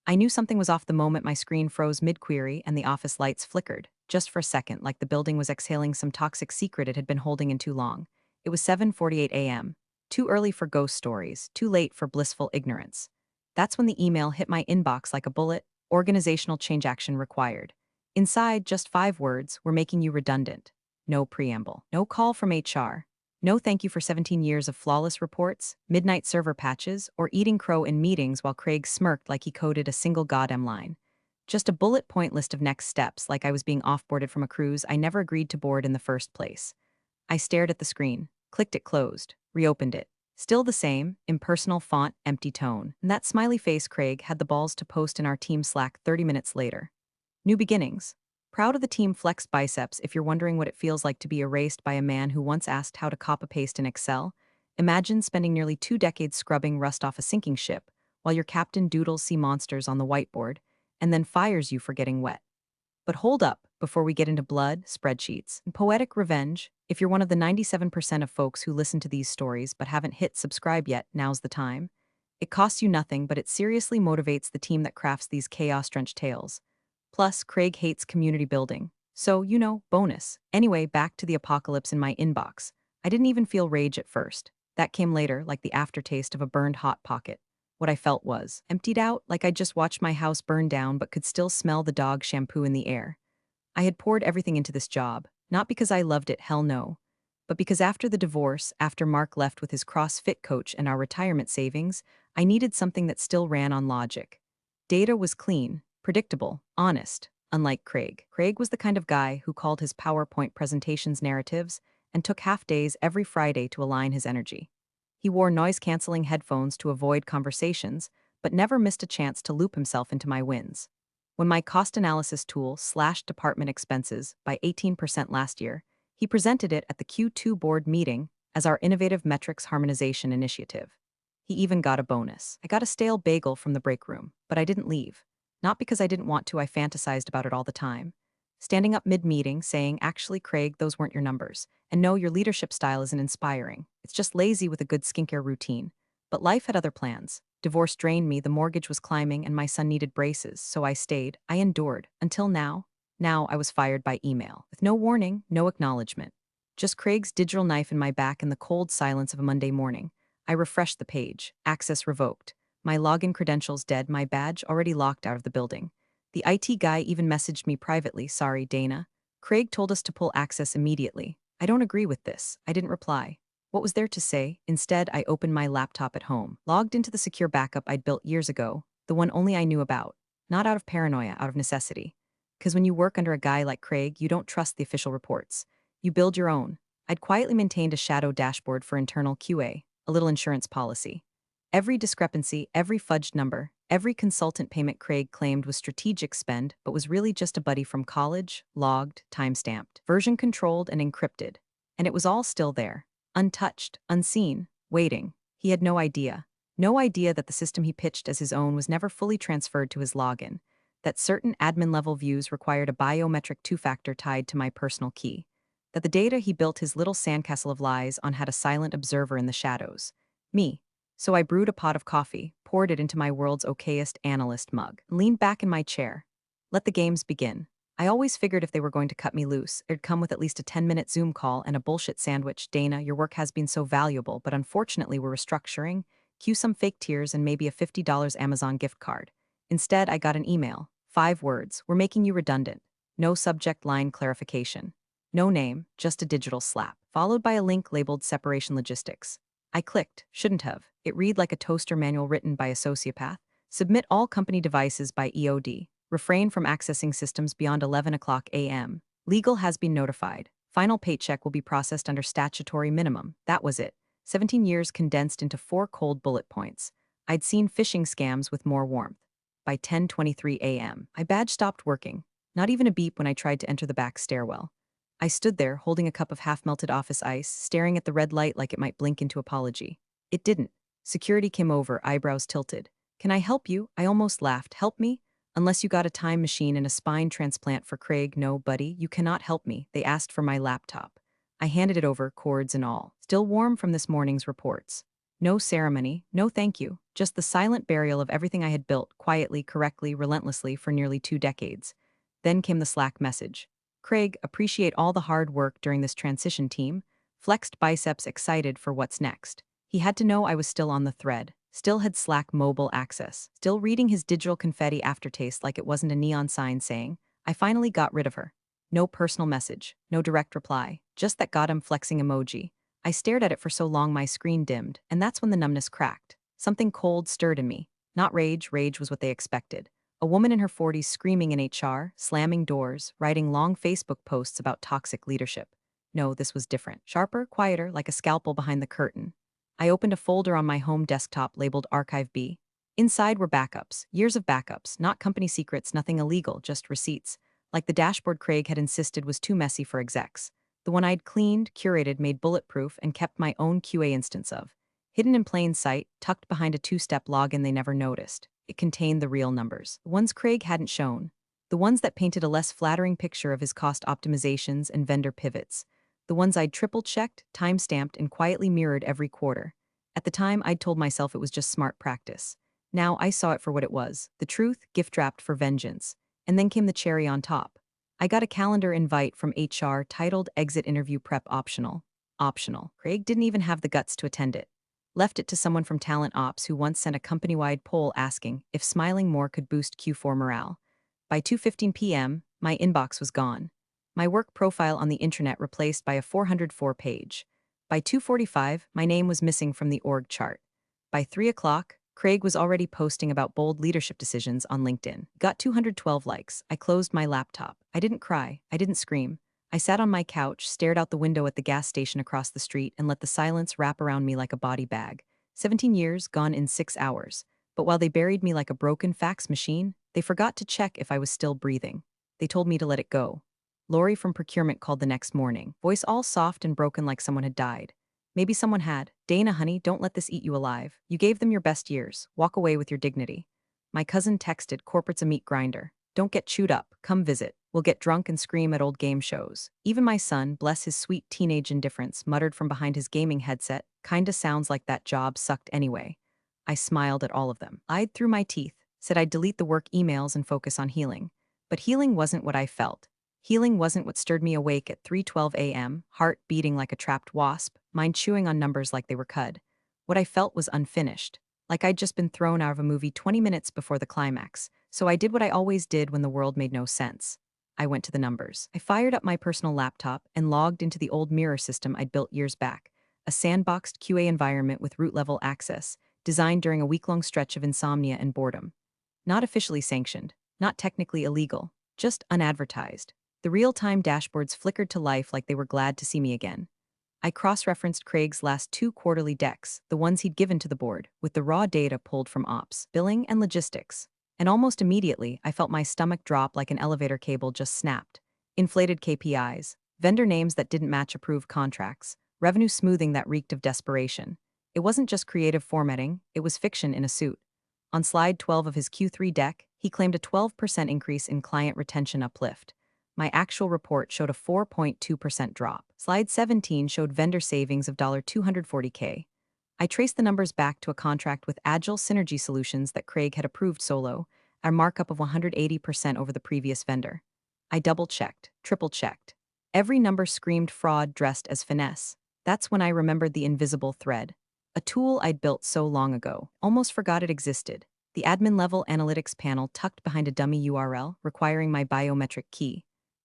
I knew something was off the moment my screen froze mid-query and the office lights flickered, just for a second, like the building was exhaling some toxic secret it had been holding in too long. It was 7:48 a.m. Too early for ghost stories, too late for blissful ignorance. That's when the email hit my inbox like a bullet. Organizational change action required. Inside, just 5 words: we're making you redundant. No preamble. No call from HR. No thank you for 17 years of flawless reports, midnight server patches, or eating crow in meetings while Craig smirked like he coded a single goddamn line. Just a bullet point list of next steps, like I was being offboarded from a cruise I never agreed to board in the first place. I stared at the screen, clicked it closed, reopened it. Still the same, impersonal font, empty tone. And that smiley face Craig had the balls to post in our team Slack 30 minutes later. New beginnings. Proud of the team flexed biceps. If you're wondering what it feels like to be erased by a man who once asked how to copy-paste in Excel, imagine spending nearly 2 decades scrubbing rust off a sinking ship while your captain doodles sea monsters on the whiteboard and then fires you for getting wet. But hold up, before we get into blood, spreadsheets, and poetic revenge, if you're one of the 97% of folks who listen to these stories but haven't hit subscribe yet, now's the time. It costs you nothing, but it seriously motivates the team that crafts these chaos-drenched tales. Plus, Craig hates community building. So, bonus. Anyway, back to the apocalypse in my inbox. I didn't even feel rage at first. That came later, like the aftertaste of a burned hot pocket. What I felt was emptied out, like I'd just watched my house burn down but could still smell the dog shampoo in the air. I had poured everything into this job, not because I loved it, hell no, but because after the divorce, after Mark left with his CrossFit coach and our retirement savings, I needed something that still ran on logic. Data was clean, predictable, honest, unlike Craig. Craig was the kind of guy who called his PowerPoint presentations narratives and took half days every Friday to align his energy. He wore noise-canceling headphones to avoid conversations, but never missed a chance to loop himself into my wins. When my cost analysis tool slashed department expenses by 18% last year, he presented it at the Q2 board meeting as our innovative metrics harmonization initiative. He even got a bonus. I got a stale bagel from the break room, but I didn't leave. Not because I didn't want to, I fantasized about it all the time. Standing up mid-meeting saying, actually, Craig, those weren't your numbers. And no, your leadership style isn't inspiring. It's just lazy with a good skincare routine. But life had other plans. Divorce drained me, the mortgage was climbing, and my son needed braces, so I stayed. I endured. Until now. Now I was fired by email. With no warning, no acknowledgement. Just Craig's digital knife in my back and the cold silence of a Monday morning. I refreshed the page. Access revoked. My login credentials dead, my badge already locked out of the building. The IT guy even messaged me privately, sorry, Dana. Craig told us to pull access immediately. I don't agree with this. I didn't reply. What was there to say? Instead, I opened my laptop at home, logged into the secure backup I'd built years ago, the one only I knew about. Not out of paranoia, out of necessity. Because when you work under a guy like Craig, you don't trust the official reports. You build your own. I'd quietly maintained a shadow dashboard for internal QA, a little insurance policy. Every discrepancy, every fudged number, every consultant payment Craig claimed was strategic spend but was really just a buddy from college, logged, time-stamped, version-controlled, and encrypted. And it was all still there, untouched, unseen, waiting. He had no idea. No idea that the system he pitched as his own was never fully transferred to his login, that certain admin-level views required a biometric two-factor tied to my personal key, that the data he built his little sandcastle of lies on had a silent observer in the shadows. Me. So I brewed a pot of coffee, poured it into my world's okayest analyst mug, and leaned back in my chair. Let the games begin. I always figured if they were going to cut me loose, it'd come with at least a 10-minute Zoom call and a bullshit sandwich. Dana, your work has been so valuable, but unfortunately we're restructuring. Cue some fake tears and maybe a $50 Amazon gift card. Instead, I got an email. 5 words. We're making you redundant. No subject line clarification. No name, just a digital slap, followed by a link labeled Separation Logistics. I clicked, shouldn't have. It read like a toaster manual written by a sociopath. Submit all company devices by EOD. Refrain from accessing systems beyond 11 o'clock a.m. Legal has been notified. Final paycheck will be processed under statutory minimum. That was it. 17 years condensed into 4 cold bullet points. I'd seen phishing scams with more warmth. By 10:23 a.m., my badge stopped working. Not even a beep when I tried to enter the back stairwell. I stood there, holding a cup of half-melted office ice, staring at the red light like it might blink into apology. It didn't. Security came over, eyebrows tilted. Can I help you? I almost laughed. Help me? Unless you got a time machine and a spine transplant for Craig, no, buddy, you cannot help me. They asked for my laptop. I handed it over, cords and all. Still warm from this morning's reports. No ceremony, no thank you, just the silent burial of everything I had built quietly, correctly, relentlessly for nearly 2 decades. Then came the Slack message. Craig, appreciate all the hard work during this transition team. Flexed biceps excited for what's next. He had to know I was still on the thread, still had Slack mobile access, still reading his digital confetti aftertaste like it wasn't a neon sign saying, I finally got rid of her. No personal message, no direct reply, just that got him flexing emoji. I stared at it for so long my screen dimmed, and that's when the numbness cracked. Something cold stirred in me. Not rage, rage was what they expected. A woman in her 40s screaming in HR, slamming doors, writing long Facebook posts about toxic leadership. No, this was different. Sharper, quieter, like a scalpel behind the curtain. I opened a folder on my home desktop labeled Archive B. Inside were backups, years of backups, not company secrets, nothing illegal, just receipts. Like the dashboard Craig had insisted was too messy for execs. The one I'd cleaned, curated, made bulletproof, and kept my own QA instance of. Hidden in plain sight, tucked behind a two-step login they never noticed. It contained the real numbers, the ones Craig hadn't shown. The ones that painted a less flattering picture of his cost optimizations and vendor pivots. The ones I'd triple-checked, time-stamped, and quietly mirrored every quarter. At the time, I'd told myself it was just smart practice. Now I saw it for what it was, the truth, gift-wrapped for vengeance. And then came the cherry on top. I got a calendar invite from HR titled Exit Interview Prep Optional. Optional. Craig didn't even have the guts to attend it. Left it to someone from Talent Ops who once sent a company-wide poll asking if smiling more could boost Q4 morale. By 2:15 p.m., my inbox was gone. My work profile on the intranet replaced by a 404-page. By 2:45, my name was missing from the org chart. By 3 o'clock, Craig was already posting about bold leadership decisions on LinkedIn. Got 212 likes. I closed my laptop. I didn't cry. I didn't scream. I sat on my couch, stared out the window at the gas station across the street, and let the silence wrap around me like a body bag. 17 years gone in 6 hours. But while they buried me like a broken fax machine, they forgot to check if I was still breathing. They told me to let it go. Lori from procurement called the next morning, voice all soft and broken like someone had died. Maybe someone had. Dana, honey, don't let this eat you alive. You gave them your best years. Walk away with your dignity. My cousin texted, corporate's a meat grinder. Don't get chewed up. Come visit. We'll get drunk and scream at old game shows. Even my son, bless his sweet teenage indifference, muttered from behind his gaming headset, kinda sounds like that job sucked anyway. I smiled at all of them. Lied through my teeth, said I'd delete the work emails and focus on healing. But healing wasn't what I felt. Healing wasn't what stirred me awake at 3:12 a.m., heart beating like a trapped wasp, mind chewing on numbers like they were cud. What I felt was unfinished, like I'd just been thrown out of a movie 20 minutes before the climax, so I did what I always did when the world made no sense. I went to the numbers. I fired up my personal laptop and logged into the old mirror system I'd built years back, a sandboxed QA environment with root-level access, designed during a week-long stretch of insomnia and boredom. Not officially sanctioned, not technically illegal, just unadvertised. The real-time dashboards flickered to life like they were glad to see me again. I cross-referenced Craig's last 2 quarterly decks, the ones he'd given to the board, with the raw data pulled from ops, billing, and logistics. And almost immediately, I felt my stomach drop like an elevator cable just snapped. Inflated KPIs, vendor names that didn't match approved contracts, revenue smoothing that reeked of desperation. It wasn't just creative formatting, it was fiction in a suit. On slide 12 of his Q3 deck, he claimed a 12% increase in client retention uplift. My actual report showed a 4.2% drop. Slide 17 showed vendor savings of $240K. I traced the numbers back to a contract with Agile Synergy Solutions that Craig had approved solo, a markup of 180% over the previous vendor. I double-checked, triple-checked. Every number screamed fraud dressed as finesse. That's when I remembered the invisible thread. A tool I'd built so long ago, almost forgot it existed. The admin-level analytics panel tucked behind a dummy URL requiring my biometric key.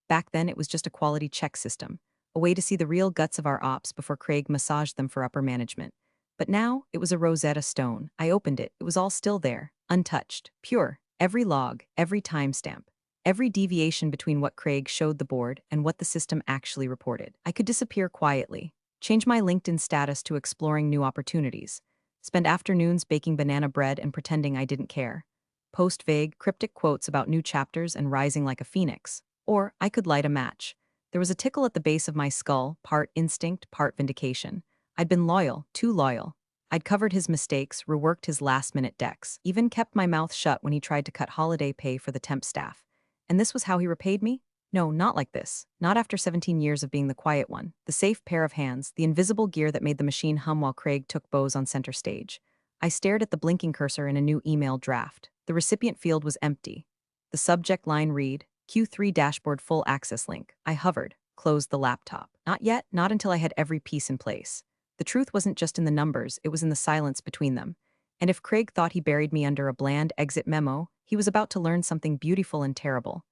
Back then, it was just a quality check system, a way to see the real guts of our ops before Craig massaged them for upper management. But now, it was a Rosetta Stone. I opened it. It was all still there, untouched, pure. Every log, every timestamp, every deviation between what Craig showed the board and what the system actually reported. I could disappear quietly, change my LinkedIn status to exploring new opportunities, spend afternoons baking banana bread and pretending I didn't care, post vague, cryptic quotes about new chapters and rising like a phoenix. Or I could light a match. There was a tickle at the base of my skull, part instinct, part vindication. I'd been loyal, too loyal. I'd covered his mistakes, reworked his last-minute decks, even kept my mouth shut when he tried to cut holiday pay for the temp staff. And this was how he repaid me? No, not like this. Not after 17 years of being the quiet one, the safe pair of hands, the invisible gear that made the machine hum while Craig took Bose on center stage. I stared at the blinking cursor in a new email draft. The recipient field was empty. The subject line read, Q3 dashboard full access link. I hovered, closed the laptop. Not yet, not until I had every piece in place. The truth wasn't just in the numbers, it was in the silence between them. And if Craig thought he buried me under a bland exit memo, he was about to learn something beautiful and terrible.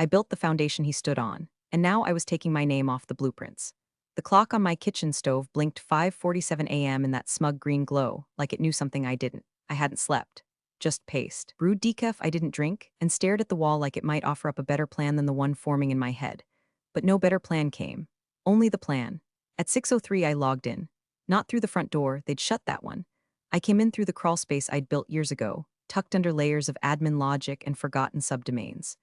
I built the foundation he stood on, and now I was taking my name off the blueprints. The clock on my kitchen stove blinked 5:47 a.m. in that smug green glow, like it knew something I didn't. I hadn't slept. Just paced. Brewed decaf I didn't drink, and stared at the wall like it might offer up a better plan than the one forming in my head. But no better plan came. Only the plan. At 6:03 I logged in. Not through the front door, they'd shut that one. I came in through the crawl space I'd built years ago, tucked under layers of admin logic and forgotten subdomains.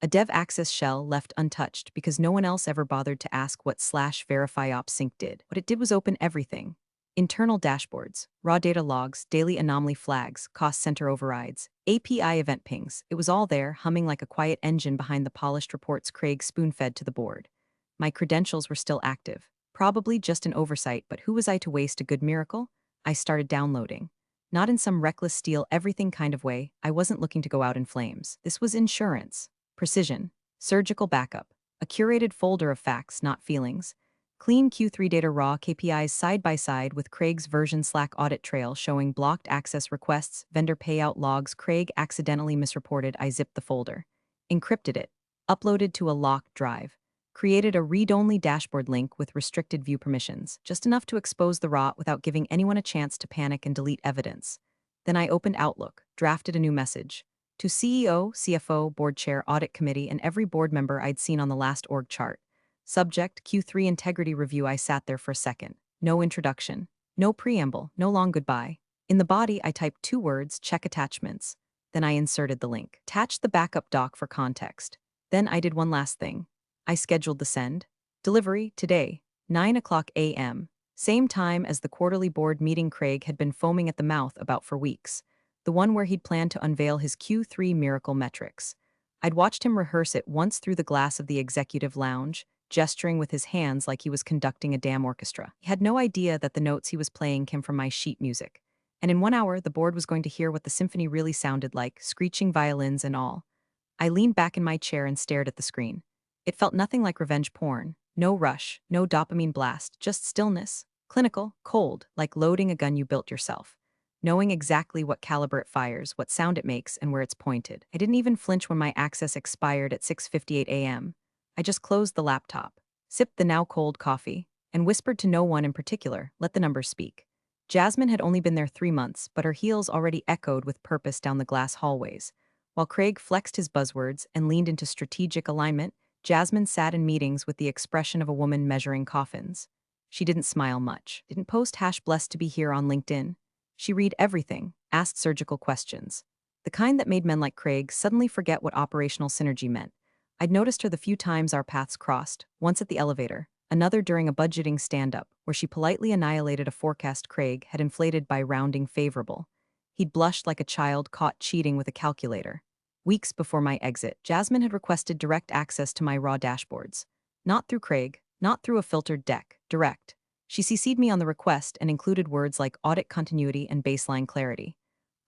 A dev access shell left untouched because no one else ever bothered to ask what /verifyops sync did. What it did was open everything. Internal dashboards, raw data logs, daily anomaly flags, cost center overrides, API event pings. It was all there, humming like a quiet engine behind the polished reports Craig spoon-fed to the board. My credentials were still active. Probably just an oversight, but who was I to waste a good miracle? I started downloading. Not in some reckless steal everything kind of way. I wasn't looking to go out in flames. This was insurance. Precision, surgical backup, a curated folder of facts, not feelings, clean Q3 data raw KPIs side by side with Craig's version Slack audit trail showing blocked access requests, vendor payout logs. Craig accidentally misreported. I zipped the folder, encrypted it, uploaded to a locked drive, created a read-only dashboard link with restricted view permissions, just enough to expose the rot without giving anyone a chance to panic and delete evidence. Then I opened Outlook, drafted a new message. To CEO, CFO, board chair, audit committee, and every board member I'd seen on the last org chart. Subject, Q3 integrity review. I sat there for a second. No introduction. No preamble. No long goodbye. In the body, I typed 2 words, check attachments. Then I inserted the link. Attached the backup doc for context. Then I did one last thing. I scheduled the send. Delivery, today, 9:00 a.m. Same time as the quarterly board meeting Craig had been foaming at the mouth about for weeks. The one where he'd planned to unveil his Q3 miracle metrics. I'd watched him rehearse it once through the glass of the executive lounge, gesturing with his hands like he was conducting a damn orchestra. He had no idea that the notes he was playing came from my sheet music. And in 1 hour, the board was going to hear what the symphony really sounded like, screeching violins and all. I leaned back in my chair and stared at the screen. It felt nothing like revenge porn. No rush, no dopamine blast, just stillness. Clinical, cold, like loading a gun you built yourself. Knowing exactly what caliber it fires, what sound it makes, and where it's pointed. I didn't even flinch when my access expired at 6:58 a.m. I just closed the laptop, sipped the now cold coffee, and whispered to no one in particular, let the numbers speak. Jasmine had only been there 3 months, but her heels already echoed with purpose down the glass hallways. While Craig flexed his buzzwords and leaned into strategic alignment, Jasmine sat in meetings with the expression of a woman measuring coffins. She didn't smile much, didn't post #blessed to be here on LinkedIn. She read everything, asked surgical questions. The kind that made men like Craig suddenly forget what operational synergy meant. I'd noticed her the few times our paths crossed, once at the elevator, another during a budgeting stand-up, where she politely annihilated a forecast Craig had inflated by rounding favorable. He'd blushed like a child caught cheating with a calculator. Weeks before my exit, Jasmine had requested direct access to my raw dashboards. Not through Craig, not through a filtered deck, direct. She CC'd me on the request and included words like audit continuity and baseline clarity.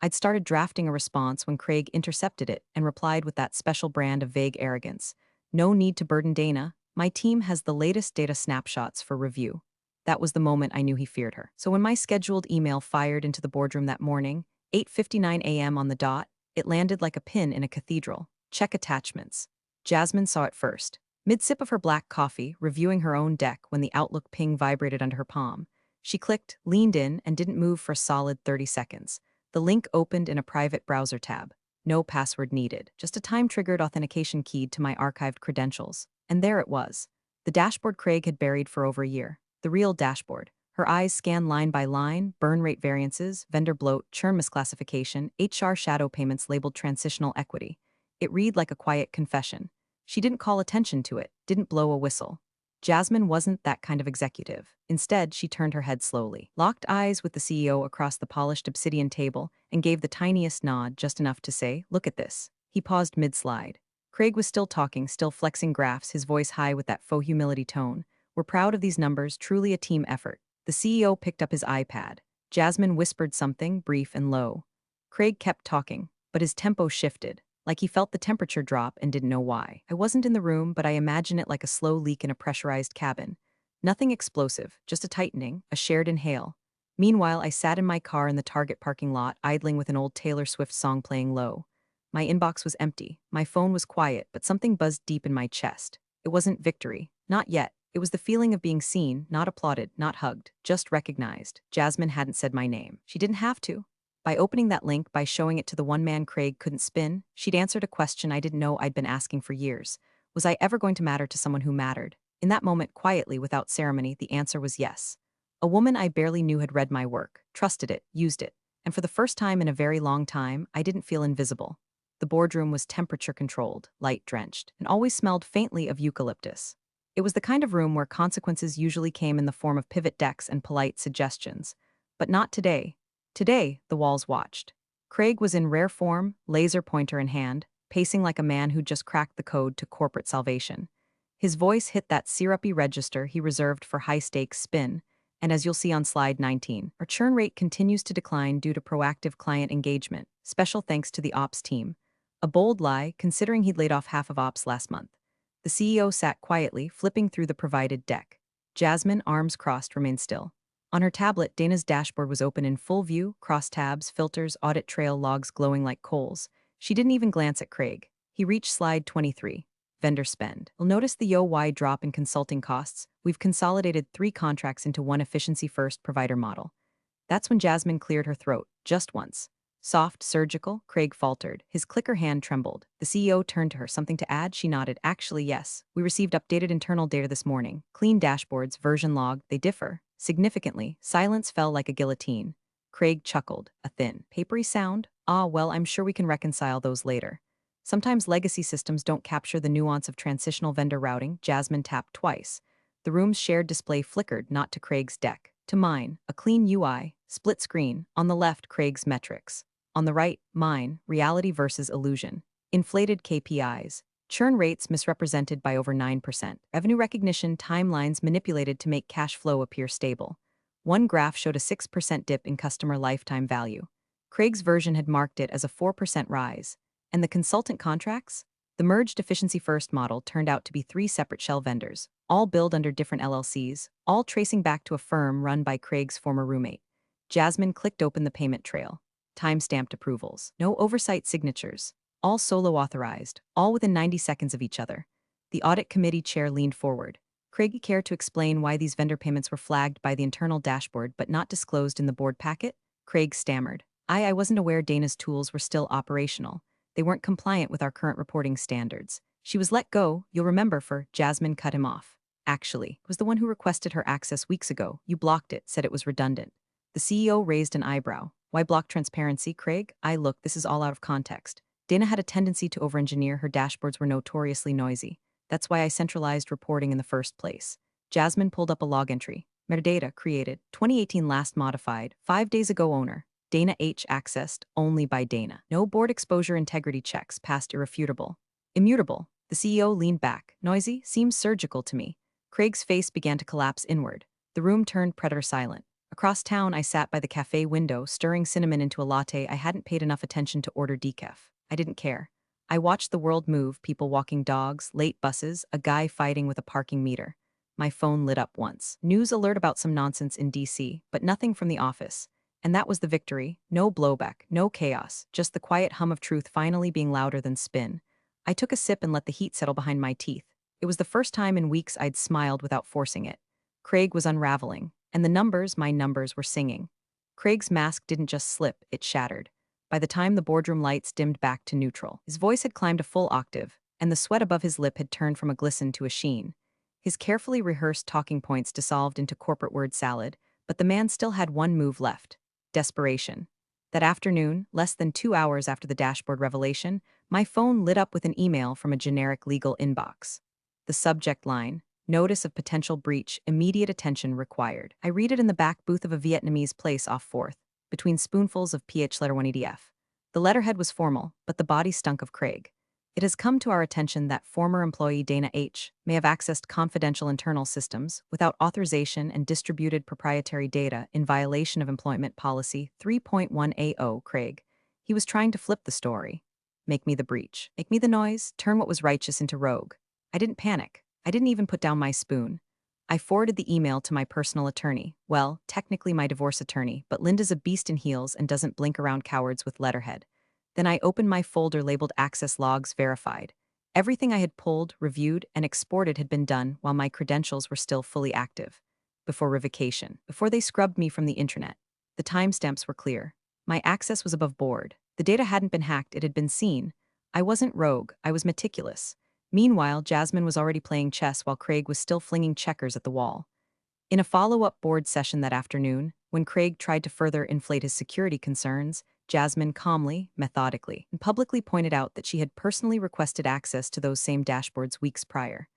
I'd started drafting a response when Craig intercepted it and replied with that special brand of vague arrogance. No need to burden Dana. My team has the latest data snapshots for review. That was the moment I knew he feared her. So when my scheduled email fired into the boardroom that morning, 8:59 a.m. on the dot, it landed like a pin in a cathedral. Check attachments. Jasmine saw it first. Mid-sip of her black coffee, reviewing her own deck when the Outlook ping vibrated under her palm. She clicked, leaned in, and didn't move for a solid 30 seconds. The link opened in a private browser tab. No password needed, just a time-triggered authentication key to my archived credentials. And there it was. The dashboard Craig had buried for over a year. The real dashboard. Her eyes scanned line by line, burn rate variances, vendor bloat, churn misclassification, HR shadow payments labeled transitional equity. It read like a quiet confession. She didn't call attention to it, didn't blow a whistle. Jasmine wasn't that kind of executive. Instead, she turned her head slowly, locked eyes with the CEO across the polished obsidian table, and gave the tiniest nod, just enough to say, "Look at this." He paused mid-slide. Craig was still talking, still flexing graphs, his voice high with that faux humility tone. We're proud of these numbers, truly a team effort. The CEO picked up his iPad. Jasmine whispered something, brief and low. Craig kept talking, but his tempo shifted, like he felt the temperature drop and didn't know why. I wasn't in the room, but I imagine it like a slow leak in a pressurized cabin. Nothing explosive, just a tightening, a shared inhale. Meanwhile, I sat in my car in the Target parking lot, idling with an old Taylor Swift song playing low. My inbox was empty. My phone was quiet, but something buzzed deep in my chest. It wasn't victory. Not yet. It was the feeling of being seen, not applauded, not hugged, just recognized. Jasmine hadn't said my name. She didn't have to. By opening that link, by showing it to the one man Craig couldn't spin, she'd answered a question I didn't know I'd been asking for years. Was I ever going to matter to someone who mattered? In that moment, quietly, without ceremony, the answer was yes. A woman I barely knew had read my work, trusted it, used it. And for the first time in a very long time, I didn't feel invisible. The boardroom was temperature-controlled, light-drenched, and always smelled faintly of eucalyptus. It was the kind of room where consequences usually came in the form of pivot decks and polite suggestions. But not today. Today, the walls watched. Craig was in rare form, laser pointer in hand, pacing like a man who'd just cracked the code to corporate salvation. His voice hit that syrupy register he reserved for high-stakes spin, and as you'll see on slide 19, our churn rate continues to decline due to proactive client engagement, special thanks to the ops team. A bold lie, considering he'd laid off half of ops last month. The CEO sat quietly, flipping through the provided deck. Jasmine, arms crossed, remained still. On her tablet, Dana's dashboard was open in full view, crosstabs, filters, audit trail logs glowing like coals. She didn't even glance at Craig. He reached slide 23. Vendor spend. You'll notice the yo-y drop in consulting costs. We've consolidated 3 contracts into one efficiency-first provider model. That's when Jasmine cleared her throat, just once. Soft, surgical, Craig faltered. His clicker hand trembled. The CEO turned to her. Something to add? She nodded. Actually, yes. We received updated internal data this morning. Clean dashboards, version log, they differ. Significantly, silence fell like a guillotine. Craig chuckled. A thin, papery sound? Ah, well, I'm sure we can reconcile those later. Sometimes legacy systems don't capture the nuance of transitional vendor routing. Jasmine tapped twice. The room's shared display flickered, not to Craig's deck. To mine, a clean UI, split screen. On the left, Craig's metrics. On the right, mine, reality versus illusion. Inflated KPIs. Churn rates misrepresented by over 9%. Revenue recognition timelines manipulated to make cash flow appear stable. One graph showed a 6% dip in customer lifetime value. Craig's version had marked it as a 4% rise. And the consultant contracts? The merged efficiency-first model turned out to be 3 separate shell vendors, all billed under different LLCs, all tracing back to a firm run by Craig's former roommate. Jasmine clicked open the payment trail. Time-stamped approvals. No oversight signatures. All solo-authorized, all within 90 seconds of each other. The audit committee chair leaned forward. Craig cared to explain why these vendor payments were flagged by the internal dashboard but not disclosed in the board packet? Craig stammered. I wasn't aware Dana's tools were still operational. They weren't compliant with our current reporting standards. She was let go, you'll remember, for Jasmine cut him off. Actually, was the one who requested her access weeks ago. You blocked it, said it was redundant. The CEO raised an eyebrow. Why block transparency, Craig? Look, this is all out of context. Dana had a tendency to over-engineer. Her dashboards were notoriously noisy. That's why I centralized reporting in the first place. Jasmine pulled up a log entry. Metadata created. 2018 last modified. 5 days ago owner. Dana H. accessed only by Dana. No board exposure integrity checks past irrefutable. Immutable. The CEO leaned back. Noisy? Seems surgical to me. Craig's face began to collapse inward. The room turned predator silent. Across town, I sat by the cafe window, stirring cinnamon into a latte. I hadn't paid enough attention to order decaf. I didn't care. I watched the world move, people walking dogs, late buses, a guy fighting with a parking meter. My phone lit up once. News alert about some nonsense in DC, but nothing from the office. And that was the victory. No blowback, no chaos, just the quiet hum of truth finally being louder than spin. I took a sip and let the heat settle behind my teeth. It was the first time in weeks I'd smiled without forcing it. Craig was unraveling. And the numbers, my numbers, were singing. Craig's mask didn't just slip, it shattered. By the time the boardroom lights dimmed back to neutral, his voice had climbed a full octave, and the sweat above his lip had turned from a glisten to a sheen. His carefully rehearsed talking points dissolved into corporate word salad, but the man still had one move left: desperation. That afternoon, less than 2 hours after the dashboard revelation, my phone lit up with an email from a generic legal inbox. The subject line: Notice of potential breach, immediate attention required. I read it in the back booth of a Vietnamese place off 4th, between spoonfuls of PH letter 1 EDF. The letterhead was formal, but the body stunk of Craig. It has come to our attention that former employee Dana H. may have accessed confidential internal systems without authorization and distributed proprietary data in violation of Employment Policy 3.1AO. Craig. He was trying to flip the story. Make me the breach. Make me the noise. Turn what was righteous into rogue. I didn't panic. I didn't even put down my spoon. I forwarded the email to my personal attorney. Well, technically my divorce attorney, but Linda's a beast in heels and doesn't blink around cowards with letterhead. Then I opened my folder labeled Access Logs Verified. Everything I had pulled, reviewed, and exported had been done while my credentials were still fully active. Before revocation, before they scrubbed me from the internet. The timestamps were clear. My access was above board. The data hadn't been hacked, it had been seen. I wasn't rogue, I was meticulous. Meanwhile, Jasmine was already playing chess while Craig was still flinging checkers at the wall. In a follow-up board session that afternoon, when Craig tried to further inflate his security concerns, Jasmine calmly, methodically, and publicly pointed out that she had personally requested access to those same dashboards weeks prior.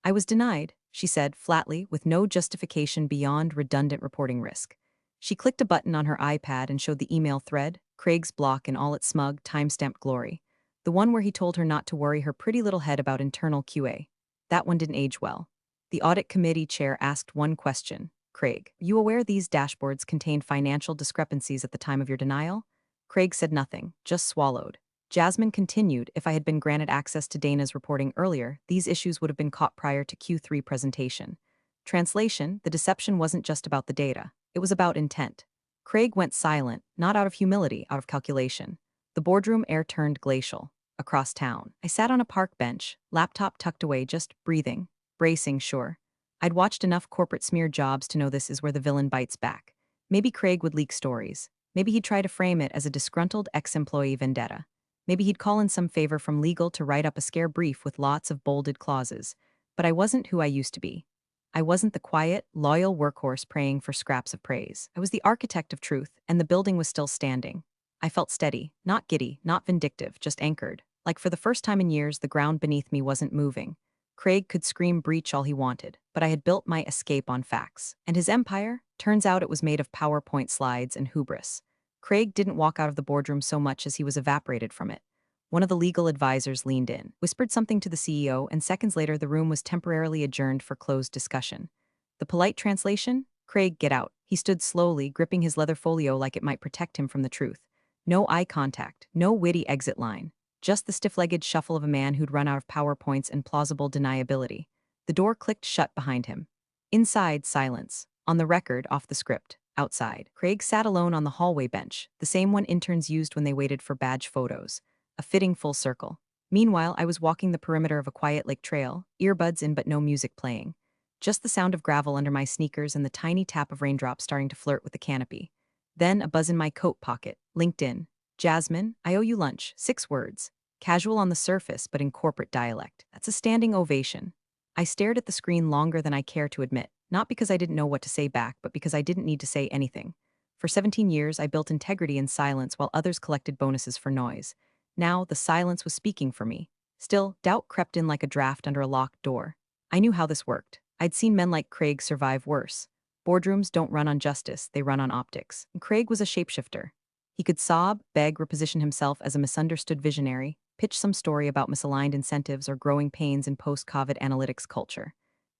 I was denied, she said flatly, with no justification beyond redundant reporting risk. She clicked a button on her iPad and showed the email thread, Craig's block in all its smug, time-stamped glory. The one where he told her not to worry her pretty little head about internal QA. That one didn't age well. The audit committee chair asked one question. Craig, are you aware these dashboards contained financial discrepancies at the time of your denial? Craig said nothing, just swallowed. Jasmine continued, if I had been granted access to Dana's reporting earlier, these issues would have been caught prior to Q3 presentation. Translation, the deception wasn't just about the data. It was about intent. Craig went silent, not out of humility, out of calculation. The boardroom air turned glacial. Across town, I sat on a park bench, laptop tucked away, just breathing, bracing, sure. I'd watched enough corporate smear jobs to know this is where the villain bites back. Maybe Craig would leak stories. Maybe he'd try to frame it as a disgruntled ex-employee vendetta. Maybe he'd call in some favor from legal to write up a scare brief with lots of bolded clauses. But I wasn't who I used to be. I wasn't the quiet, loyal workhorse praying for scraps of praise. I was the architect of truth, and the building was still standing. I felt steady, not giddy, not vindictive, just anchored. Like for the first time in years, the ground beneath me wasn't moving. Craig could scream breach all he wanted, but I had built my escape on facts. And his empire? Turns out it was made of PowerPoint slides and hubris. Craig didn't walk out of the boardroom so much as he was evaporated from it. One of the legal advisors leaned in, whispered something to the CEO, and seconds later the room was temporarily adjourned for closed discussion. The polite translation? Craig, get out. He stood slowly, gripping his leather folio like it might protect him from the truth. No eye contact, no witty exit line. Just the stiff-legged shuffle of a man who'd run out of PowerPoints and plausible deniability. The door clicked shut behind him. Inside, silence. On the record, off the script. Outside, Craig sat alone on the hallway bench, the same one interns used when they waited for badge photos. A fitting full circle. Meanwhile, I was walking the perimeter of a quiet lake trail, earbuds in but no music playing. Just the sound of gravel under my sneakers and the tiny tap of raindrops starting to flirt with the canopy. Then a buzz in my coat pocket, LinkedIn. Jasmine, I owe you lunch, 6 words. Casual on the surface, but in corporate dialect. That's a standing ovation. I stared at the screen longer than I care to admit, not because I didn't know what to say back, but because I didn't need to say anything. For 17 years, I built integrity in silence while others collected bonuses for noise. Now, the silence was speaking for me. Still, doubt crept in like a draft under a locked door. I knew how this worked. I'd seen men like Craig survive worse. Boardrooms don't run on justice, they run on optics. And Craig was a shapeshifter. He could sob, beg, reposition himself as a misunderstood visionary, pitch some story about misaligned incentives or growing pains in post-COVID analytics culture.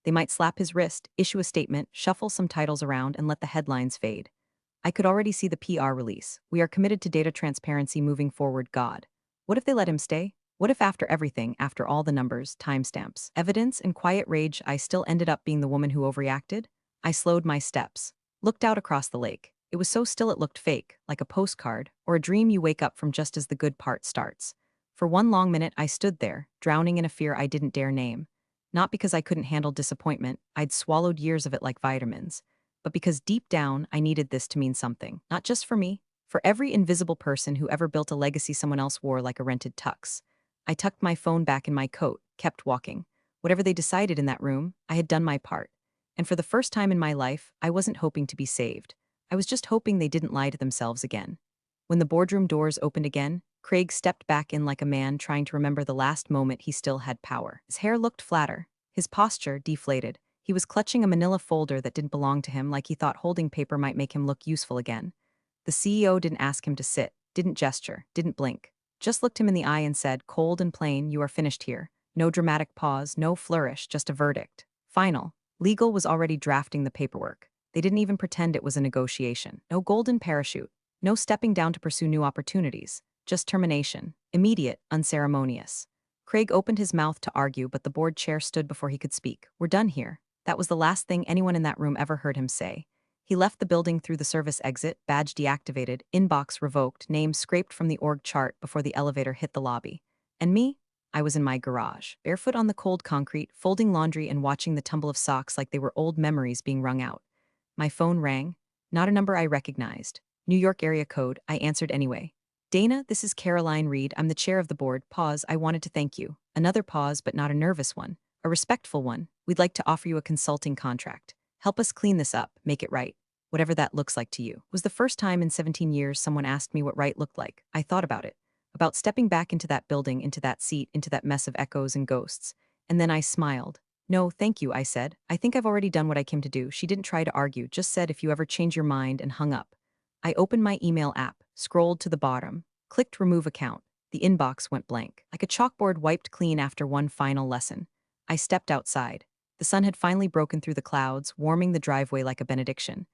They might slap his wrist, issue a statement, shuffle some titles around, and let the headlines fade. I could already see the PR release. We are committed to data transparency moving forward, God. What if they let him stay? What if after everything, after all the numbers, timestamps, evidence, and quiet rage, I still ended up being the woman who overreacted? I slowed my steps, looked out across the lake. It was so still it looked fake, like a postcard, or a dream you wake up from just as the good part starts. For one long minute I stood there, drowning in a fear I didn't dare name. Not because I couldn't handle disappointment, I'd swallowed years of it like vitamins, but because deep down I needed this to mean something, not just for me, for every invisible person who ever built a legacy someone else wore like a rented tux. I tucked my phone back in my coat, kept walking. Whatever they decided in that room, I had done my part. And for the first time in my life, I wasn't hoping to be saved. I was just hoping they didn't lie to themselves again. When the boardroom doors opened again, Craig stepped back in like a man trying to remember the last moment he still had power. His hair looked flatter, his posture deflated. He was clutching a manila folder that didn't belong to him like he thought holding paper might make him look useful again. The CEO didn't ask him to sit, didn't gesture, didn't blink. Just looked him in the eye and said, cold and plain, you are finished here. No dramatic pause, no flourish, just a verdict. Final. Legal was already drafting the paperwork. They didn't even pretend it was a negotiation. No golden parachute. No stepping down to pursue new opportunities. Just termination. Immediate, unceremonious. Craig opened his mouth to argue, but the board chair stood before he could speak. We're done here. That was the last thing anyone in that room ever heard him say. He left the building through the service exit, badge deactivated, inbox revoked, name scraped from the org chart before the elevator hit the lobby. And me? I was in my garage, barefoot on the cold concrete, folding laundry and watching the tumble of socks like they were old memories being wrung out. My phone rang. Not a number I recognized. New York area code. I answered anyway. Dana, this is Caroline Reed. I'm the chair of the board. Pause. I wanted to thank you. Another pause, but not a nervous one. A respectful one. We'd like to offer you a consulting contract. Help us clean this up, make it right. Whatever that looks like to you. It was the first time in 17 years someone asked me what right looked like. I thought about it. About stepping back into that building, into that seat, into that mess of echoes and ghosts. And then I smiled. No, thank you, I said. I think I've already done what I came to do. She didn't try to argue, just said if you ever change your mind, and hung up. I opened my email app, scrolled to the bottom, clicked remove account. The inbox went blank, like a chalkboard wiped clean after one final lesson. I stepped outside. The sun had finally broken through the clouds, warming the driveway like a benediction.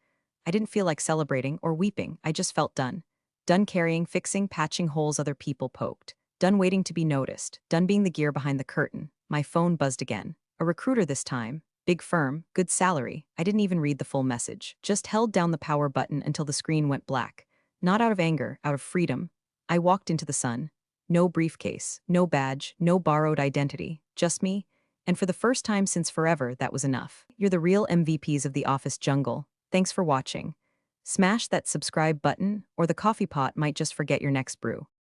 I didn't feel like celebrating or weeping, I just felt done. Done carrying, fixing, patching holes other people poked. Done waiting to be noticed. Done being the gear behind the curtain. My phone buzzed again. A recruiter this time. Big firm, good salary. I didn't even read the full message. Just held down the power button until the screen went black. Not out of anger, out of freedom. I walked into the sun. No briefcase, no badge, no borrowed identity. Just me. And for the first time since forever, that was enough. You're the real MVPs of the office jungle. Thanks for watching. Smash that subscribe button, or the coffee pot might just forget your next brew.